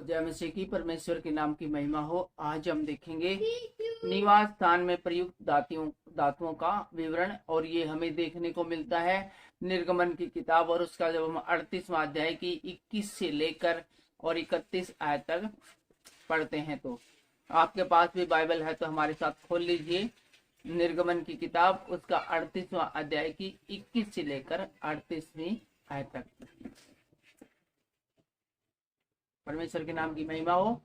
जय मसीह की परमेश्वर के नाम की महिमा हो। आज हम देखेंगे निवास स्थान में प्रयुक्त धातुओं का विवरण, और ये हमें देखने को मिलता है निर्गमन की किताब, और उसका जब हम 38वां अध्याय की 21 से लेकर और 31 आयत तक पढ़ते हैं, तो आपके पास भी बाइबल है तो हमारे साथ खोल लीजिए निर्गमन की किताब, उसका 38वां अध्याय की 21 से लेकर 38वीं आयत तक। परमेश्वर के नाम की महिमा हो।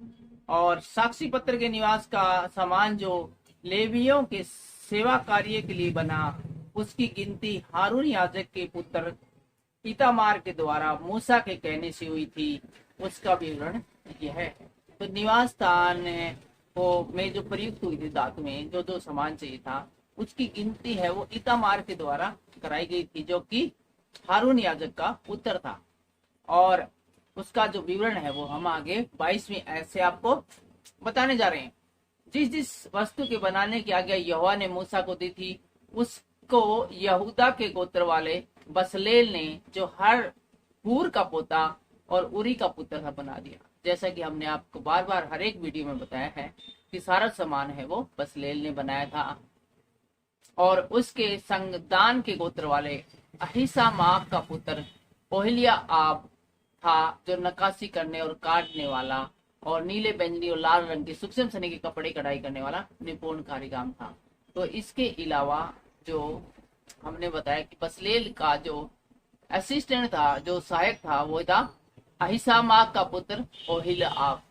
और साक्षी पत्र के निवास का सामान जो लेवियों के सेवा कार्य के लिए बना, उसकी गिनती हारून याजक के पुत्र इतामार के द्वारा मूसा के कहने से हुई थी। उसका विवरण यह है। तो निवास स्थान को में जो प्रयुक्त हुई थी धातु में जो जो सामान चाहिए था, उसकी गिनती है वो इतामार के द्वारा कराई गई थी, जो कि हारून याजक का पुत्र था। और उसका जो विवरण है वो हम आगे 22वीं आयत से आपको बताने जा रहे हैं। जिस जिस वस्तु के बनाने की आज्ञा यहोवा ने मूसा को दी थी, उसको यहूदा के गोत्र वाले बसलेल ने, जो हूर का पोता और उरी का पुत्र था, बना दिया। जैसा कि हमने आपको बार बार हर एक वीडियो में बताया है कि सारा सामान है वो बसलेल ने बनाया था। और उसके संग दान के गोत्र वाले अहीसामाक का पुत्र ओहलिया आब था, जो नक्काशी करने और काटने वाला और नीले, बैंगनी और लाल रंग के सूक्ष्म सनी के कपड़े कढ़ाई करने वाला निपुण कारीगार था। तो इसके अलावा जो हमने बताया कि बसलेल का जो असिस्टेंट था, जो सहायक था, वो था अहीसामाक का पुत्र ओहिला आब।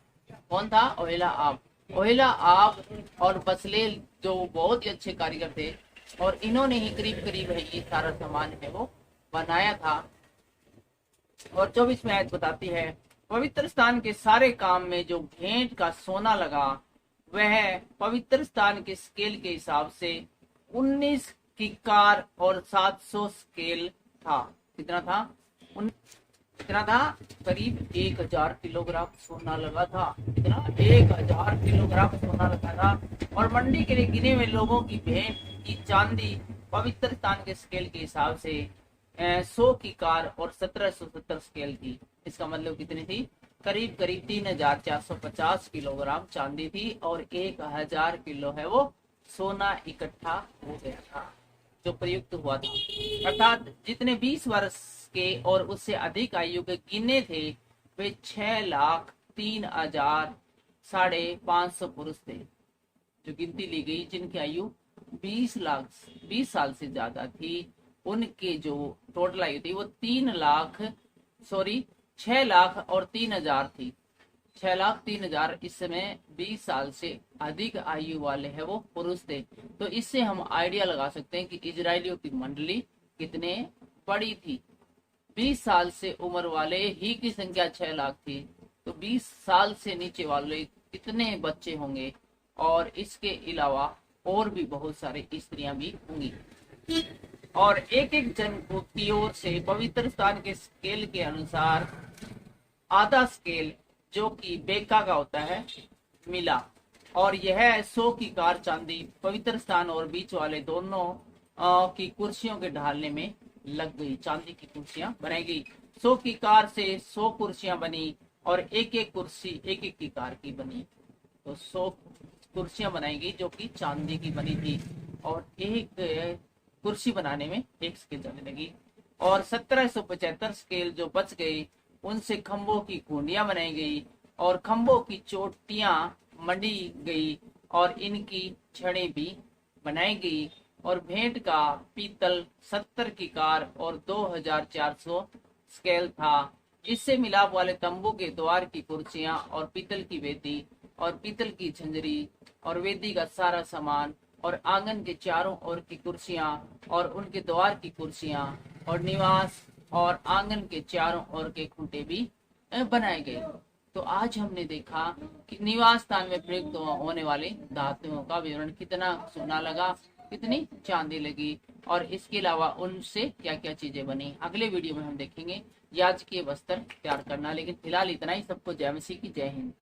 कौन था? ओहिला आब। ओहिला आब और बसलेल जो बहुत ही अच्छे कारीगर थे, और इन्होंने ही करीब करीब है ये सारा सामान है वो बनाया था। और 24 में आयत बताती है, पवित्र स्थान के सारे काम में जो भेंट का सोना लगा, वह पवित्र स्थान के स्केल के हिसाब से 19 किक्कार और 700 स्केल था। कितना था? कितना था? करीब 1000 किलोग्राम सोना लगा था। कितना? 1000 किलोग्राम सोना लगा था। और मंडी के लिए गिने हुए लोगों की भेंट की चांदी पवित्र स्थान के स्केल के हिसाब से 100 की कार और 1770 स्केल थी। इसका मतलब कितनी थी? करीब करीब 3450 किलोग्राम चांदी थी, और 1000 किलो है वो सोना इकट्ठा हो गया था जो प्रयुक्त हुआ था। अर्थात जितने 20 वर्ष के और उससे अधिक आयु के गिने थे, वे 6,03,500 पुरुष थे। जो गिनती ली गई जिनकी आयु 20 साल से ज्यादा थी, उनके जो टोटल आयु थी वो 6,03,000 थी। 6,03,000 इस समय 20 साल से अधिक आयु वाले हैं वो पुरुष थे। तो इससे हम आइडिया लगा सकते हैं कि इजरायलियों की मंडली कितने बड़ी थी। 20 साल से उम्र वाले ही की संख्या 6 लाख थी, तो 20 साल से नीचे वाले कितने बच्चे होंगे। और इसके अलावा और भी बहुत सारे स्त्रियां भी होंगी। और एक एक जन की ओर से पवित्र स्थान के स्केल के अनुसार आधा स्केल, जो कि बेका का होता है, मिला। और यह 100 की कार चांदी पवित्र स्थान और बीच वाले दोनों की कुर्सियों के ढालने में लग गई। चांदी की कुर्सियां बनाई गई। 100 की कार से 100 कुर्सियां बनी, और एक एक कुर्सी एक एक की कार की बनी। तो 100 कुर्सियां बनाई गई जो कि चांदी की बनी थी, और एक कुर्सी बनाने में एक स्केल जाने लगी। और 1775 स्केल जो बच गए, उनसे खंभों की खूंटियां बनाई गई, और खंभों की चोटियां मंडी गई, और इनकी छड़ें भी बनाई गई। और भेंट का पीतल 70 की कार और 2400 स्केल था। इससे मिलाप वाले तंबू के द्वार की कुर्सियां और पीतल की वेदी और पीतल की झंझरी और वेदी का सारा सामान, और आंगन के चारों ओर की कुर्सियां और उनके द्वार की कुर्सियां, और निवास और आंगन के चारों ओर के खूंटे भी बनाए गए। तो आज हमने देखा कि निवास स्थान में प्रयुक्त होने वाले धातुओं का विवरण। कितना सोना लगा, कितनी चांदी लगी, और इसके अलावा उनसे क्या क्या चीजें बनी। अगले वीडियो में हम देखेंगे याजकीय वस्त्र तैयार करना। लेकिन फिलहाल इतना ही। सबको जय मसीह की जय हिंद।